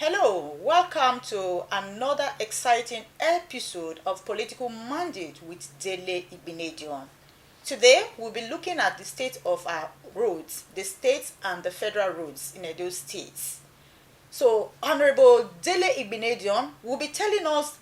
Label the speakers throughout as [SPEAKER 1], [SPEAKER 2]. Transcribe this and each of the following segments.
[SPEAKER 1] Hello, welcome to another exciting episode of Political Mandate with Dele Igbinedion. Today, we'll be looking at the state of our roads, the state and the federal roads in Edo states. So, Honorable Dele Igbinedion will be telling us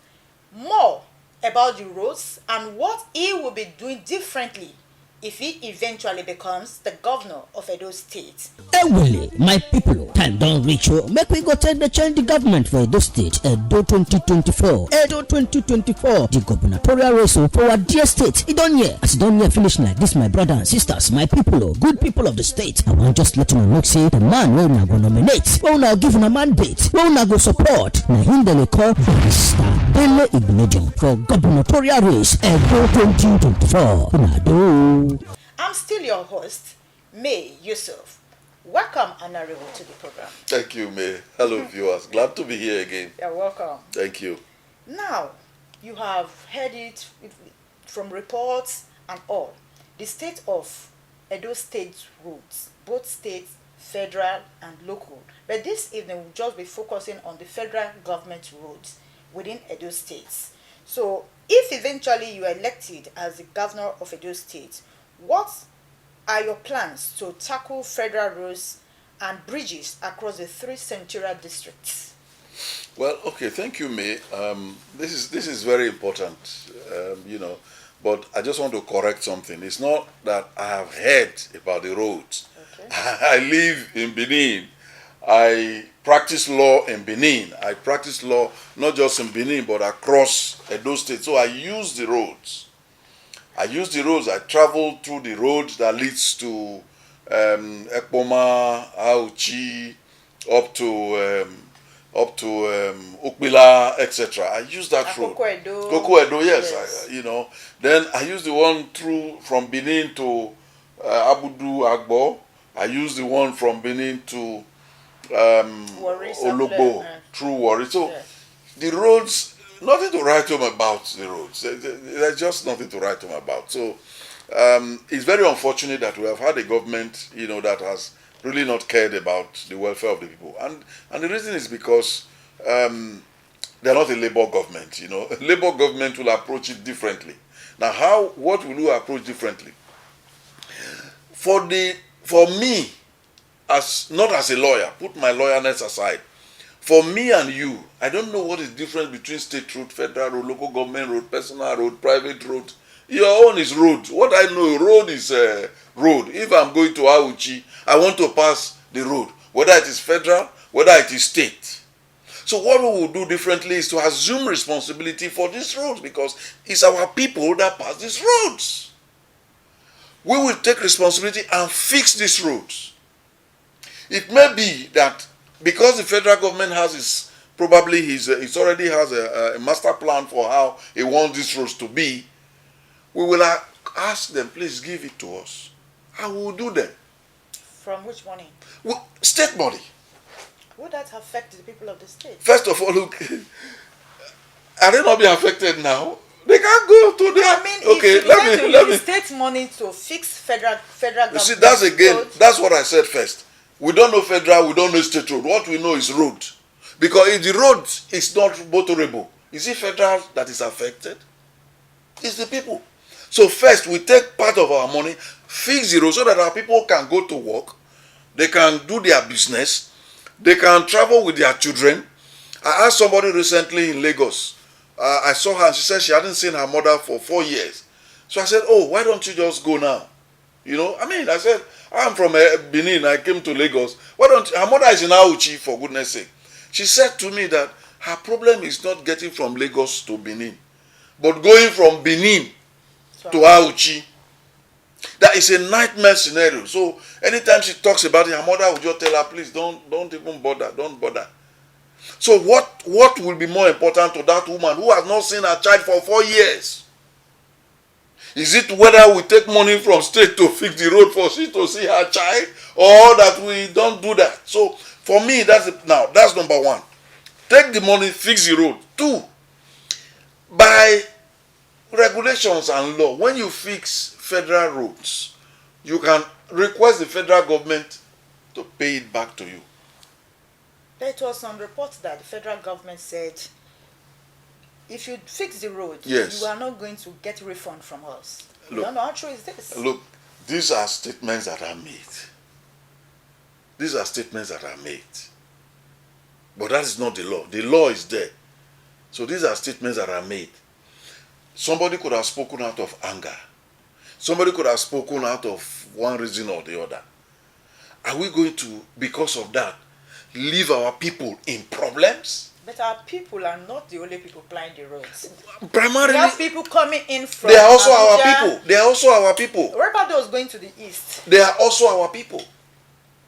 [SPEAKER 1] more about the roads and what he will be doing differently if he eventually becomes the governor of Edo State.
[SPEAKER 2] Ewele, my people, time don't reach you. Make we go take the change the government for Edo State. Edo 2024. Edo 2024. The gubernatorial race for our dear state. It don't hear. As it don't hear finish like this, my brother and sisters, my people, good people of the state. I want just let you know, say the man will not go nominate, will not give him a mandate, will not go support. Now him they call Mr. Dele Igbinedion for gubernatorial race Edo 2024. Unado.
[SPEAKER 1] I'm still your host, May Yusuf. Welcome, Honorable, to the program.
[SPEAKER 3] Thank you, May. Hello, viewers. Glad to be here again.
[SPEAKER 1] You're welcome.
[SPEAKER 3] Thank you.
[SPEAKER 1] Now, you have heard it from reports and all. The state of Edo State roads, both states, federal and local. But this evening, we'll just be focusing on the federal government roads within Edo States. So, if eventually you are elected as the governor of Edo State, what are your plans to tackle federal roads and bridges across the three senatorial districts?
[SPEAKER 3] Well, okay, thank you, May. This is very important, but I just want to correct something. It's not that I have heard about the roads.
[SPEAKER 1] Okay.
[SPEAKER 3] I live in Benin. I practice law in Benin. I practice law not just in Benin, but across Edo State. So I use the roads. I travel through the road that leads to Ekpoma, Auchi, up to Okpila, etc. I use that road. Koko Edo, yes. Then I use the one through from Benin to Abudu Agbo. I use the one from Benin to Ologbo through Warri. So the roads, nothing to write home about the roads. There's just nothing to write home about. So it's very unfortunate that we have had a government, that has really not cared about the welfare of the people. And the reason is because they're not a labor government. A labor government will approach it differently. Now, what will you approach differently? For me, not as a lawyer, put my lawyerness aside. For me and you, I don't know what is different between state road, federal road, local government road, personal road, private road. Your own is road. What I know, road is road. If I'm going to Auchi, I want to pass the road, whether it is federal, whether it is state. So what we will do differently is to assume responsibility for these roads, because it's our people that pass these roads. We will take responsibility and fix these roads. It may be that because the federal government has it already has a master plan for how it wants these roads to be, we will ask them, please give it to us. And we will do them.
[SPEAKER 1] From which money?
[SPEAKER 3] State money.
[SPEAKER 1] Would that affect the people of the state?
[SPEAKER 3] First of all, look, are they not being affected now? They can't go to their...
[SPEAKER 1] let me state money to fix federal government.
[SPEAKER 3] You see, that's what I said first. We don't know federal, we don't know state road. What we know is road. Because if the road is not motorable, is it federal that is affected? It's the people. So first, we take part of our money, fix the road so that our people can go to work, they can do their business, they can travel with their children. I asked somebody recently in Lagos. I saw her and she said she hadn't seen her mother for 4 years. So I said, oh, why don't you just go now? I said, I'm from Benin, I came to Lagos. Her mother is in Auchi, for goodness sake. She said to me that her problem is not getting from Lagos to Benin, but going from Benin to Auchi. That is a nightmare scenario. So anytime she talks about it, her mother will just tell her, please don't even bother, don't bother. So what will be more important to that woman who has not seen her child for 4 years? Is it whether we take money from state to fix the road for she to see her child, or that we don't do that? So for me, that's number one. Take the money, fix the road. 2, by regulations and law, when you fix federal roads, you can request the federal government to pay it back to you.
[SPEAKER 1] There was some reports that the federal government said, if you fix the road,
[SPEAKER 3] Yes.
[SPEAKER 1] you are not going to get refund from us. I
[SPEAKER 3] Look.
[SPEAKER 1] don't know how true is this.
[SPEAKER 3] Look, these are statements that are made. These are statements that are made. But that is not the law. The law is there. So these are statements that are made. Somebody could have spoken out of anger. Somebody could have spoken out of one reason or the other. Are we going to, because of that, leave our people in problems?
[SPEAKER 1] But our people are not the only people plying the roads.
[SPEAKER 3] Primarily,
[SPEAKER 1] We have people coming in from
[SPEAKER 3] they are also
[SPEAKER 1] Abuja.
[SPEAKER 3] our people. They are also our people.
[SPEAKER 1] What about those going to the east?
[SPEAKER 3] They are also our people.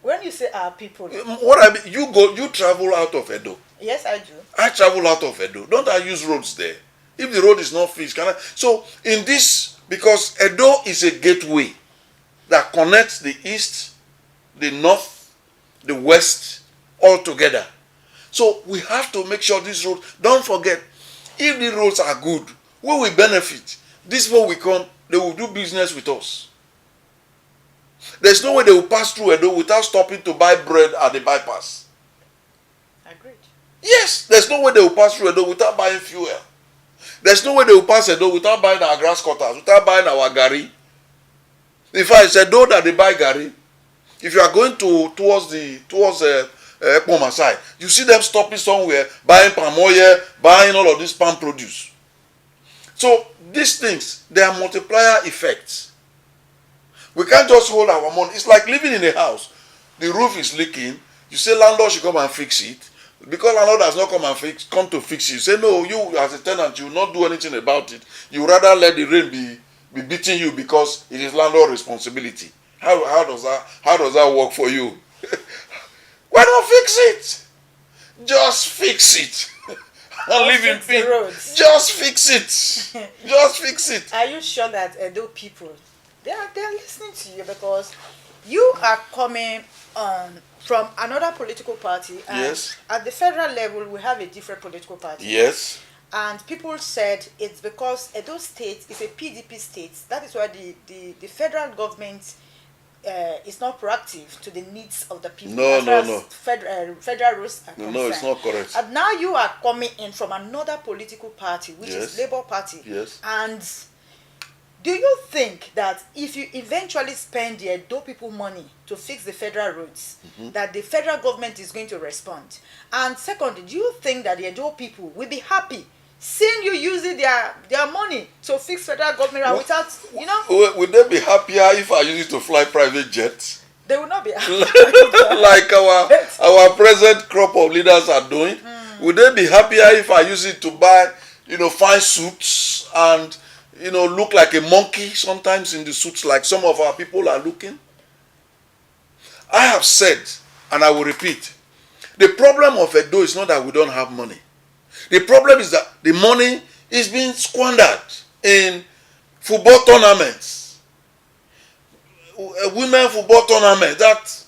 [SPEAKER 1] When you say our people,
[SPEAKER 3] What I mean, you travel out of Edo.
[SPEAKER 1] yes, I do.
[SPEAKER 3] I travel out of Edo. Don't I use roads there? If the road is not fixed, can I? So in this, because Edo is a gateway that connects the east, the north, the west, all together. So we have to make sure this road, don't forget, if the roads are good, we will benefit. This way we come, they will do business with us. There's no way they will pass through Edo without stopping to buy bread at the bypass.
[SPEAKER 1] Agreed.
[SPEAKER 3] Yes, there's no way they will pass through Edo without buying fuel. There's no way they will pass Edo without buying our grass cutters, without buying our gari. In fact, it's Edo that they buy gari. If you are going towards Ekpoma side, you see them stopping somewhere, buying palm oil, buying all of this palm produce. So these things, they are multiplier effects. We can't just hold our money. It's like living in a house. The roof is leaking. You say landlord should come and fix it. Because landlord has not come to fix it. You say no, you as a tenant, you will not do anything about it. You rather let the rain be beating you because it is landlord responsibility. How does that work for you? Why not fix it? Just fix it. And live in peace. Just fix it. Just fix it.
[SPEAKER 1] Are you sure that Edo people, they are listening to you, because you are coming from another political party, and
[SPEAKER 3] yes,
[SPEAKER 1] at the federal level we have a different political party.
[SPEAKER 3] Yes.
[SPEAKER 1] And people said it's because Edo State is a PDP state. That is why the federal government is not proactive to the needs of the people.
[SPEAKER 3] No.
[SPEAKER 1] Federal rules are concerned.
[SPEAKER 3] No, it's not correct.
[SPEAKER 1] And now you are coming in from another political party, which is Labour Party.
[SPEAKER 3] Yes.
[SPEAKER 1] And do you think that if you eventually spend the Edo people money to fix the federal roads, that the federal government is going to respond? And secondly, do you think that the Edo people will be happy seeing you using their money to fix federal government without,
[SPEAKER 3] Would they be happier if I use it to fly private jets?
[SPEAKER 1] They will not be happy.
[SPEAKER 3] Like our present crop of leaders are doing? Would they be happier if I use it to buy, fine suits and, look like a monkey sometimes in the suits like some of our people are looking? I have said, and I will repeat, the problem of Edo is not that we don't have money. The problem is that the money is being squandered in football tournaments, women football tournaments, that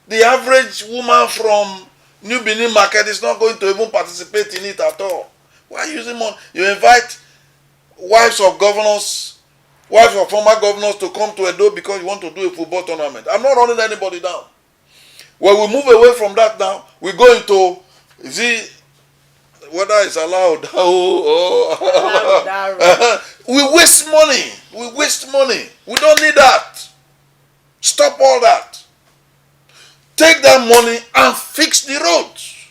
[SPEAKER 3] the average woman from New Benin market is not going to even participate in it at all. Why are you using money? You invite wives of former governors to come to Edo because you want to do a football tournament. I'm not running anybody down. When we move away from that now, we go into, whether it's allowed. We waste money. We don't need that. Stop all that. Take that money and fix the roads.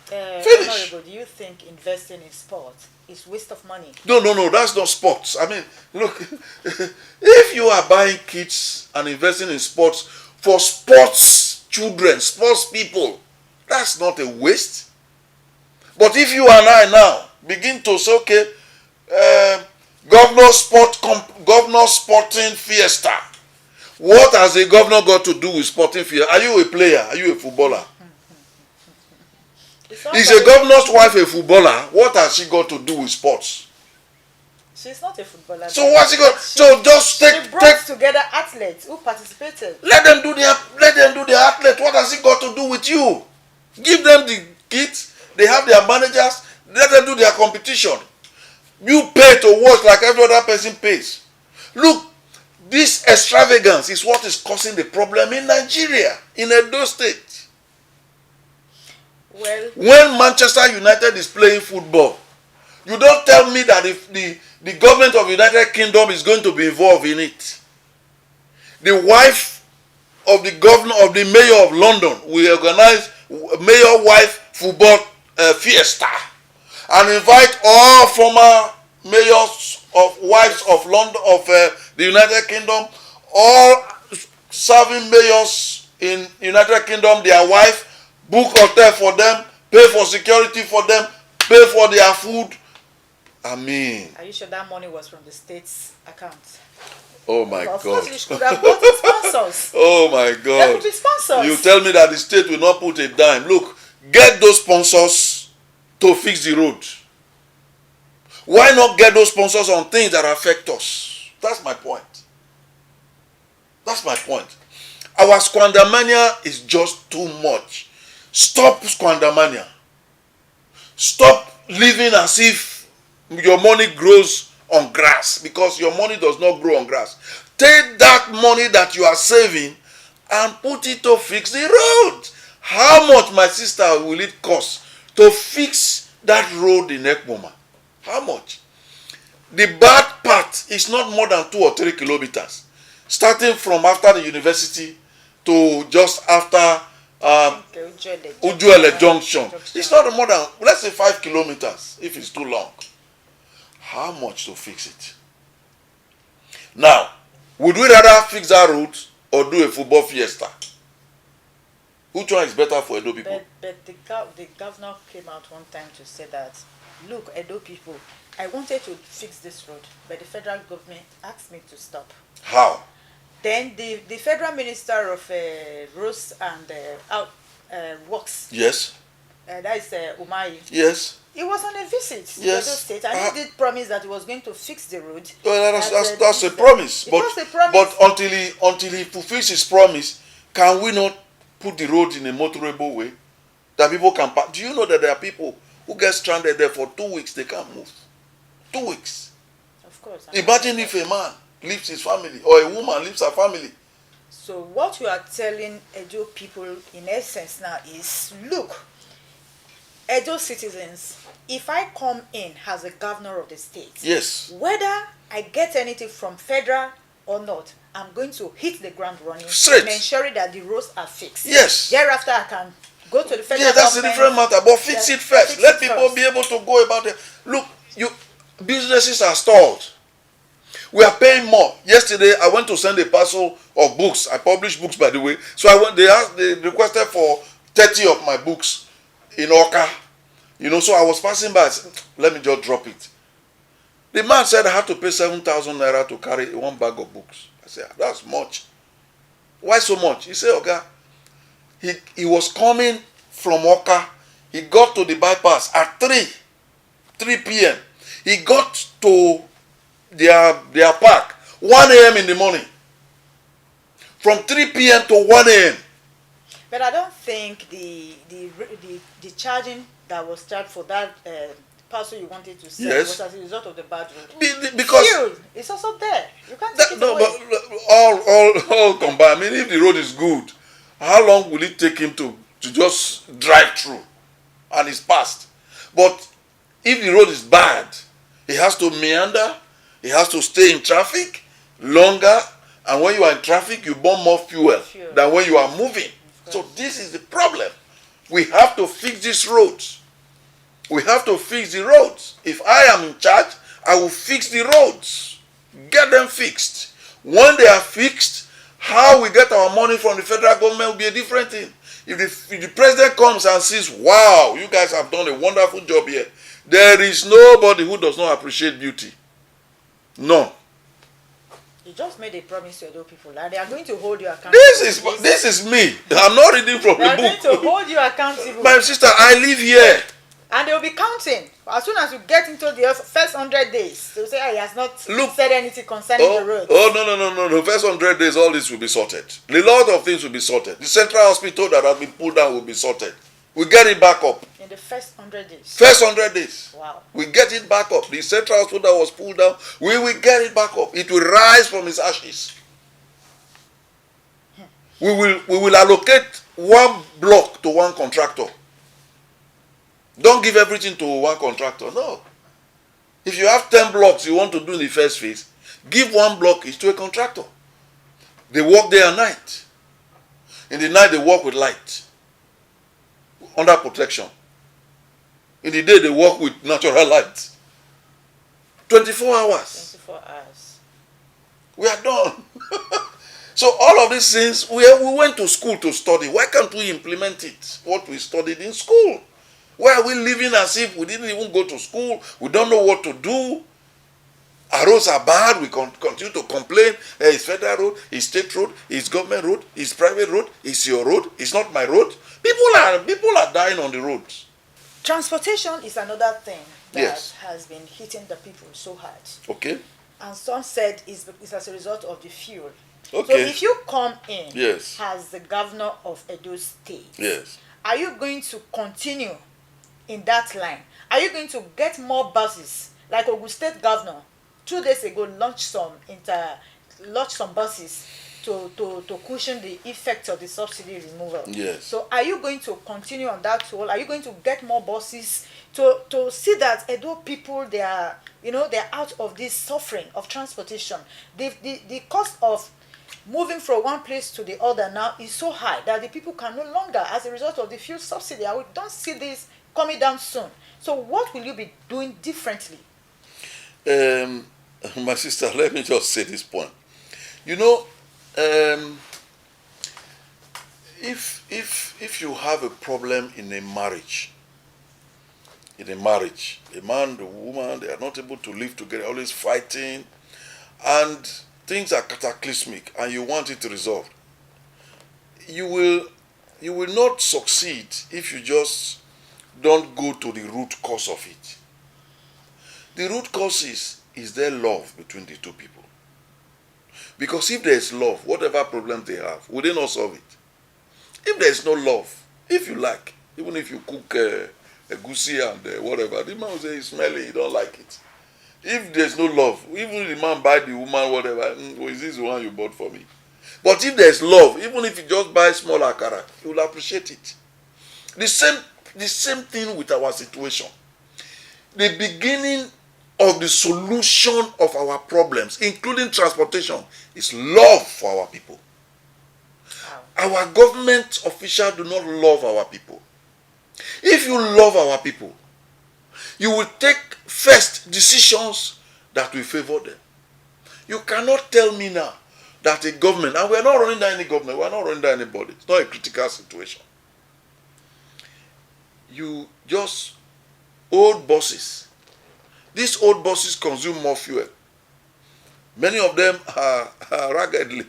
[SPEAKER 3] Finish.
[SPEAKER 1] Do you think investing in sports is waste of money?
[SPEAKER 3] No, that's not sports. I mean, look, if you are buying kits and investing in sports for sports children, sports people, that's not a waste. But if you and I now begin to say, okay, governor sporting fiesta, what has a governor got to do with sporting fiesta? Are you a player? Are you a footballer? Is a governor's wife a footballer? What has she got to do with sports?
[SPEAKER 1] She's not a footballer.
[SPEAKER 3] So what's she got? So just
[SPEAKER 1] she brought together athletes who participated.
[SPEAKER 3] Let them do their athlete. What has it got to do with you? Give them the kits. They have their managers. Let them do their competition. You pay to watch like every other person pays. Look, this extravagance is what is causing the problem in Nigeria, in Edo State.
[SPEAKER 1] Well,
[SPEAKER 3] When Manchester United is playing football, you don't tell me that if the government of United Kingdom is going to be involved in it. The wife of the governor of the mayor of London will organize mayor wife football fiesta and invite all former mayors of wives of London of the United Kingdom, all serving mayors in United Kingdom, their wife, book hotel for them, pay for security for them, pay for their food. I mean,
[SPEAKER 1] are you sure that money was from the state's account?
[SPEAKER 3] oh my
[SPEAKER 1] Of
[SPEAKER 3] God.
[SPEAKER 1] course, you could have bought sponsors.
[SPEAKER 3] Oh my
[SPEAKER 1] There could
[SPEAKER 3] God.
[SPEAKER 1] be sponsors.
[SPEAKER 3] You tell me that the state will not put a dime. Look, get those sponsors to fix the road. Why not get those sponsors on things that affect us? That's my point. That's my point. Our squandermania is just too much. Stop squandermania. Stop living as if your money grows on grass, because your money does not grow on grass. Take that money that you are saving and put it to fix the road. How much, my sister, will it cost to fix that road in Ekpoma? How much? The bad part is not more than 2 or 3 kilometers, starting from after the university to just after Ujuele Junction. It's not more than, let's say, 5 kilometers if it's too long. How much to fix it? Now, would we rather fix that road or do a football fiesta? Which one is better for Edo people?
[SPEAKER 1] But the governor came out one time to say that, look, Edo people, I wanted to fix this road, but the federal government asked me to stop.
[SPEAKER 3] How?
[SPEAKER 1] Then the federal minister of roads and works,
[SPEAKER 3] Yes.
[SPEAKER 1] that is Umahi,
[SPEAKER 3] Yes.
[SPEAKER 1] he was on a visit to
[SPEAKER 3] Yes.
[SPEAKER 1] Edo State, and he did promise that he was going to fix the road.
[SPEAKER 3] Well, that's a promise.
[SPEAKER 1] It was a promise.
[SPEAKER 3] But until he fulfills his promise, can we not put the road in a motorable way that people can pass? Do you know that there are people who get stranded there for 2 weeks, they can't move? 2 weeks.
[SPEAKER 1] Of course.
[SPEAKER 3] Imagine if a man leaves his family or a woman leaves her family.
[SPEAKER 1] So what you are telling Edo people in essence now is, look, Edo citizens, if I come in as a governor of the state,
[SPEAKER 3] Yes.
[SPEAKER 1] whether I get anything from federal or not, I'm going to hit the ground running
[SPEAKER 3] Straight.
[SPEAKER 1] and ensuring that the roads are fixed.
[SPEAKER 3] Yes.
[SPEAKER 1] Thereafter, I can go to the federal
[SPEAKER 3] Yeah, that's a
[SPEAKER 1] government.
[SPEAKER 3] different matter. But fix
[SPEAKER 1] Yes,
[SPEAKER 3] it first.
[SPEAKER 1] fix
[SPEAKER 3] Let
[SPEAKER 1] it
[SPEAKER 3] people
[SPEAKER 1] first.
[SPEAKER 3] be able to go about it. Look, businesses are stalled. We are paying more. Yesterday, I went to send a parcel of books. I publish books, by the way. So I went. They requested for 30 of my books in Oka. So I was passing by. I said, let me just drop it. The man said I had to pay 7,000 naira to carry one bag of books. I said, that's much. Why so much? He said, okay. He was coming from Oka. He got to the bypass at 3 p.m. He got to their park 1 a.m. in the morning. From 3 p.m. to 1 a.m.
[SPEAKER 1] But I don't think the charging that was charged for that parcel you wanted to sell
[SPEAKER 3] Yes.
[SPEAKER 1] was as a result of the bad road.
[SPEAKER 3] Because
[SPEAKER 1] Fuel is also there. You can't take it
[SPEAKER 3] no,
[SPEAKER 1] away.
[SPEAKER 3] but all combined. I mean, if the road is good, how long will it take him to just drive through? And it's passed. But if the road is bad, he has to meander, he has to stay in traffic longer, and when you are in traffic, you burn more fuel than when you are moving. So this is the problem. We have to fix these roads. We have to fix the roads. If I am in charge, I will fix the roads. Get them fixed. When they are fixed, how we get our money from the federal government will be a different thing. If the president comes and says, wow, you guys have done a wonderful job here, there is nobody who does not appreciate beauty. No.
[SPEAKER 1] You just made a promise to Edo people and they are going to hold you accountable.
[SPEAKER 3] This is me. I'm not reading from
[SPEAKER 1] They are
[SPEAKER 3] the
[SPEAKER 1] going
[SPEAKER 3] book.
[SPEAKER 1] to hold you accountable.
[SPEAKER 3] My sister, I live here.
[SPEAKER 1] And they will be counting. As soon as you get into the first 100 days, they will say, he has not said anything concerning the road.
[SPEAKER 3] No. The first 100 days, all this will be sorted. A lot of things will be sorted. The central hospital that has been pulled down will be sorted. We get it back up.
[SPEAKER 1] In the first 100 days.
[SPEAKER 3] First 100 days.
[SPEAKER 1] Wow.
[SPEAKER 3] We get it back up. The central hospital that was pulled down, we will get it back up. It will rise from its ashes. We will allocate one block to one contractor. Don't give everything to one contractor. No. If you have 10 blocks you want to do in the first phase, give 1 block each to a contractor. They work day and night. In the night they work with light, under protection. In the day they work with natural light. 24 hours.
[SPEAKER 1] 24 hours.
[SPEAKER 3] We are done. So all of these things, we went to school to study. Why can't we implement it, what we studied in school? Why are we living as if we didn't even go to school? We don't know what to do. Our roads are bad. We continue to complain. It's federal road, it's state road, it's government road, it's private road, it's your road, it's not my road. People are dying on the roads.
[SPEAKER 1] Transportation is another thing that
[SPEAKER 3] Yes.
[SPEAKER 1] has been hitting the people so hard.
[SPEAKER 3] Okay?
[SPEAKER 1] And some said it's as a result of the fuel. So
[SPEAKER 3] Okay.
[SPEAKER 1] if you come in
[SPEAKER 3] Yes.
[SPEAKER 1] as the governor of Edo State,
[SPEAKER 3] Yes.
[SPEAKER 1] are you going to continue in that line? Are you going to get more buses? Like Ogun State governor 2 days ago launched some buses to cushion the effect of the subsidy removal.
[SPEAKER 3] Yes.
[SPEAKER 1] So are you going to continue on that roll? Are you going to get more buses to see that Edo people, they are out of this suffering of transportation? The cost of moving from one place to the other now is so high that the people can no longer, as a result of the fuel subsidy, we don't see this coming down soon. So what will you be doing differently?
[SPEAKER 3] My sister, let me just say this point. You know, if you have a problem in a marriage, a man, the woman, they are not able to live together, always fighting, and things are cataclysmic, and you want it resolved, you will not succeed if you just don't go to the root cause of it. The root cause is there love between the two people. Because if there is love, whatever problem they have, will they not solve it? If there is no love, if you like, even if you cook a goosey and whatever, the man will say it's smelly, you don't like it. If there's no love, even if the man buy the woman whatever, is this the one you bought for me? But if there's love, even if you just buy small akara, you will appreciate it. The same thing with our situation. The beginning of the solution of our problems, including transportation, is love for our people. Wow. Our government officials do not love our people. If you love our people, you will take first decisions that will favor them. You cannot tell me now that a government, and we are not running down any government, we are not running down anybody, it's not a critical situation. You just, old buses, these old buses consume more fuel. Many of them are raggedly.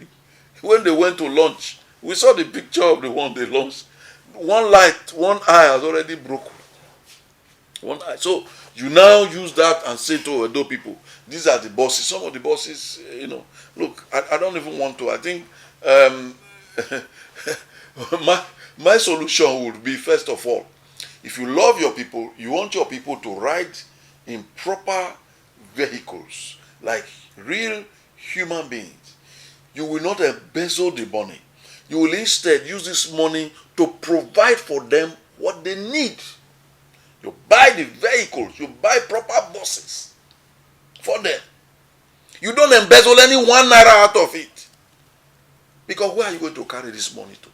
[SPEAKER 3] When they went to launch, we saw the picture of the one they launched. One light, one eye has already broken. One eye. So you now use that and say to Edo people, these are the buses. Some of the buses, look, I don't even want to. I think my solution would be, first of all, if you love your people, you want your people to ride in proper vehicles, like real human beings. You will not embezzle the money. You will instead use this money to provide for them what they need. You buy the vehicles, you buy proper buses for them. You don't embezzle any 1 naira out of it. Because where are you going to carry this money to?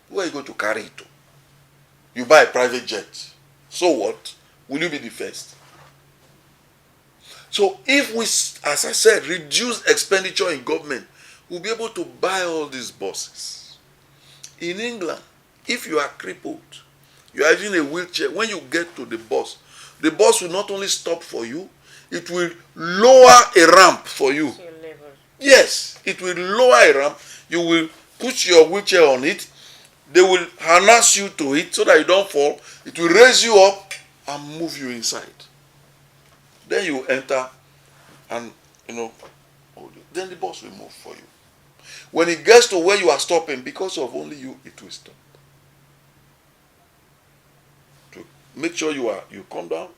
[SPEAKER 3] Where are you going to carry it to? You buy a private jet. So what? Will you be the first? So if we, as I said, reduce expenditure in government, we'll be able to buy all these buses. In England, if you are crippled, you are in a wheelchair, when you get to the bus will not only stop for you, it will lower a ramp for you. Yes, it will lower a ramp. You will put your wheelchair on it. They will harness you to it so that you don't fall. It will raise you up and move you inside. Then you enter and, then the bus will move for you. When it gets to where you are stopping, because of only you, it will stop. To make sure you come down.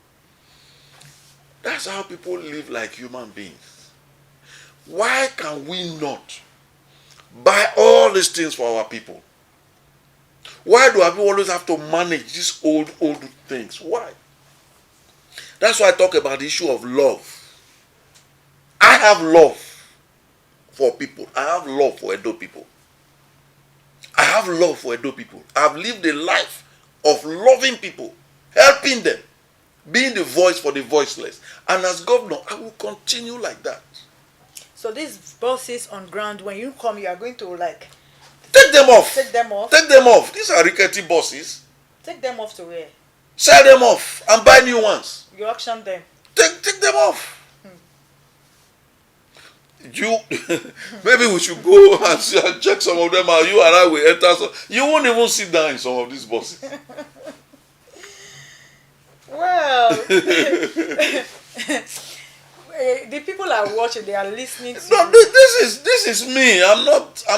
[SPEAKER 3] That's how people live like human beings. Why can we not buy all these things for our people? Why do people always have to manage these old things? Why? That's why I talk about the issue of love. I have love for people. I have love for Edo people. I have love for Edo people. I've lived a life of loving people, helping them, being the voice for the voiceless. And as governor, I will continue like that.
[SPEAKER 1] So these bosses on ground, when you come, you are going to like
[SPEAKER 3] take them off.
[SPEAKER 1] Take them off.
[SPEAKER 3] Take them off. These are rickety bosses.
[SPEAKER 1] Take them off to where?
[SPEAKER 3] Sell them off and buy new ones.
[SPEAKER 1] You auction them.
[SPEAKER 3] Take them off. You maybe we should go and see and check some of them out. You and I will enter. So you won't even sit down in some of these bosses.
[SPEAKER 1] Well, the people are watching. They are listening to.
[SPEAKER 3] No, this is me. I'm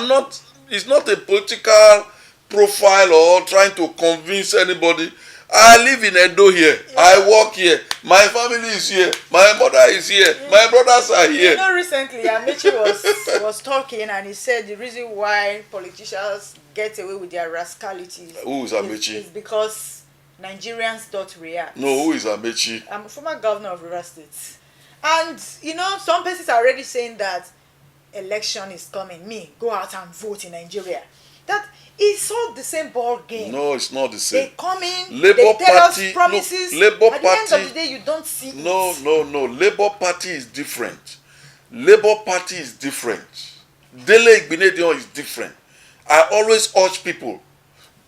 [SPEAKER 3] not. It's not a political profile or trying to convince anybody. I live in Edo here. Yeah. I work here. My family is here. My mother is here. My brothers are here.
[SPEAKER 1] You know, recently Amechi was talking, and he said the reason why politicians get away with their rascalities.
[SPEAKER 3] Who is Amechi?
[SPEAKER 1] Is because Nigerians don't react.
[SPEAKER 3] No, who is Amechi?
[SPEAKER 1] I'm a former governor of River State, and you know some places are already saying that election is coming. Go out and vote in Nigeria. That it's all the same ball game.
[SPEAKER 3] No, it's not the same.
[SPEAKER 1] They come in,
[SPEAKER 3] Labour
[SPEAKER 1] they tell
[SPEAKER 3] Party,
[SPEAKER 1] us promises.
[SPEAKER 3] No, Labour
[SPEAKER 1] at the
[SPEAKER 3] Party,
[SPEAKER 1] end of the day, you don't see it.
[SPEAKER 3] No. Labour Party is different. Labour Party is different. Dele Igbinedion is different. I always urge people,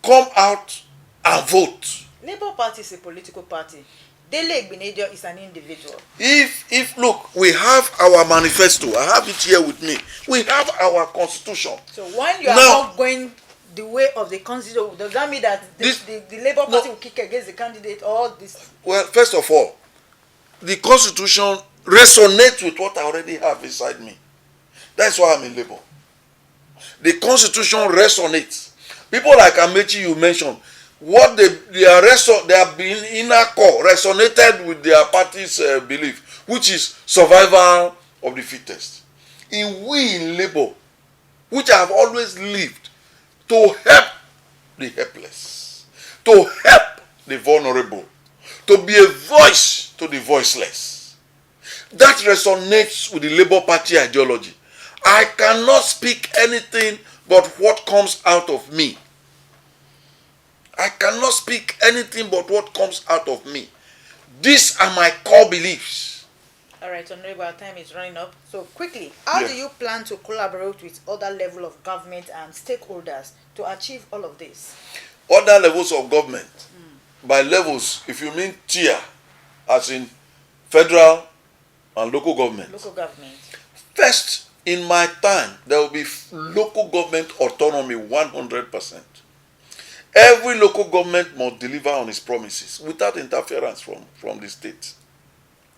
[SPEAKER 3] come out and vote.
[SPEAKER 1] Labour Party is a political party. Dele Igbinedion is an individual.
[SPEAKER 3] If look, we have our manifesto. I have it here with me. We have our constitution.
[SPEAKER 1] So when you are not going the way of the constitution, does that mean that the Labour Party will kick against the candidate or this?
[SPEAKER 3] Well, first of all, the constitution resonates with what I already have inside me. That's why I'm in Labour. The constitution resonates. People like Amechi you mentioned, what they have been inner core resonated with their party's belief, which is survival of the fittest. We in Labour, which I have always lived to help the helpless, to help the vulnerable, to be a voice to the voiceless. That resonates with the Labour Party ideology. I cannot speak anything but what comes out of me. I cannot speak anything but what comes out of me. These are my core beliefs.
[SPEAKER 1] All right, Honorable, our time is running up. So quickly, how do you plan to collaborate with other levels of government and stakeholders to achieve all of this?
[SPEAKER 3] Other levels of government. By levels, if you mean tier, as in federal and local government.
[SPEAKER 1] Local government.
[SPEAKER 3] First, in my time, there will be local government autonomy 100%. Every local government must deliver on its promises without interference from the state.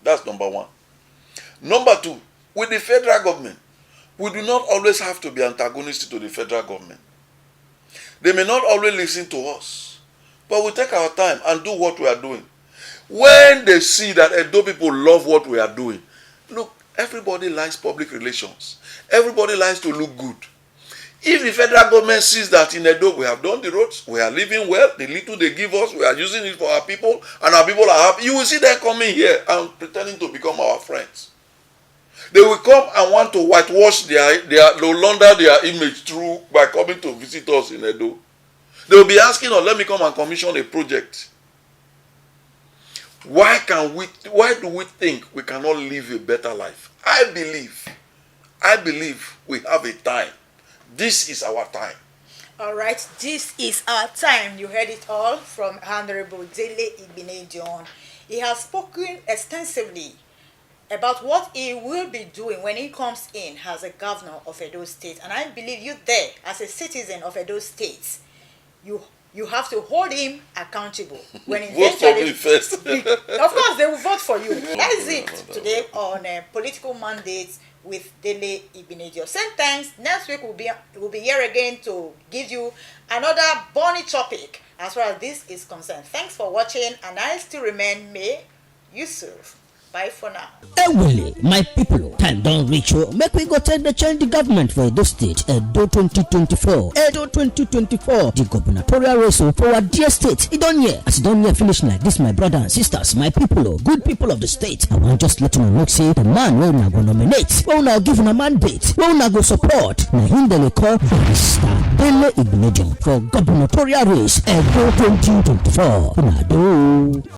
[SPEAKER 3] That's number one. Number two, with the federal government, we do not always have to be antagonistic to the federal government. They may not always listen to us, but we take our time and do what we are doing. When they see that Edo people love what we are doing, look, everybody likes public relations. Everybody likes to look good. If the federal government sees that in Edo we have done the roads, we are living well, the little they give us, we are using it for our people, and our people are happy, you will see them coming here and pretending to become our friends. They will come and want to whitewash they'll launder their image through by coming to visit us in Edo. They will be asking us, let me come and commission a project. Why do we think we cannot live a better life? I believe we have a time. This is our time.
[SPEAKER 1] All right, this is our time. You heard it all from Honorable Dele Igbinedion. He has spoken extensively about what he will be doing when he comes in as a governor of Edo State. And I believe you there, as a citizen of Edo State, you have to hold him accountable. When
[SPEAKER 3] vote for me first.
[SPEAKER 1] Of course, they will vote for you. That is it today on Political Mandates with Dele Igbinedion. Same times, next week we'll be here again to give you another burning topic as far as this is concerned. Thanks for watching, and I still remain May Yusuf. Bye for now.
[SPEAKER 2] Ewele, my people, time don reach o. Make we go take the change the government for Edo State. Edo 2024. Edo 2024. The gubernatorial race for our dear state. It don here. As it don here finish like this, my brother and sisters, my people, good people of the state. I want just let you know say the man wey una go nominate, wey una give una mandate, wey una go support. Na him dem dey call Mr. Dele Igbinedion for gubernatorial race Edo 2024. Una do.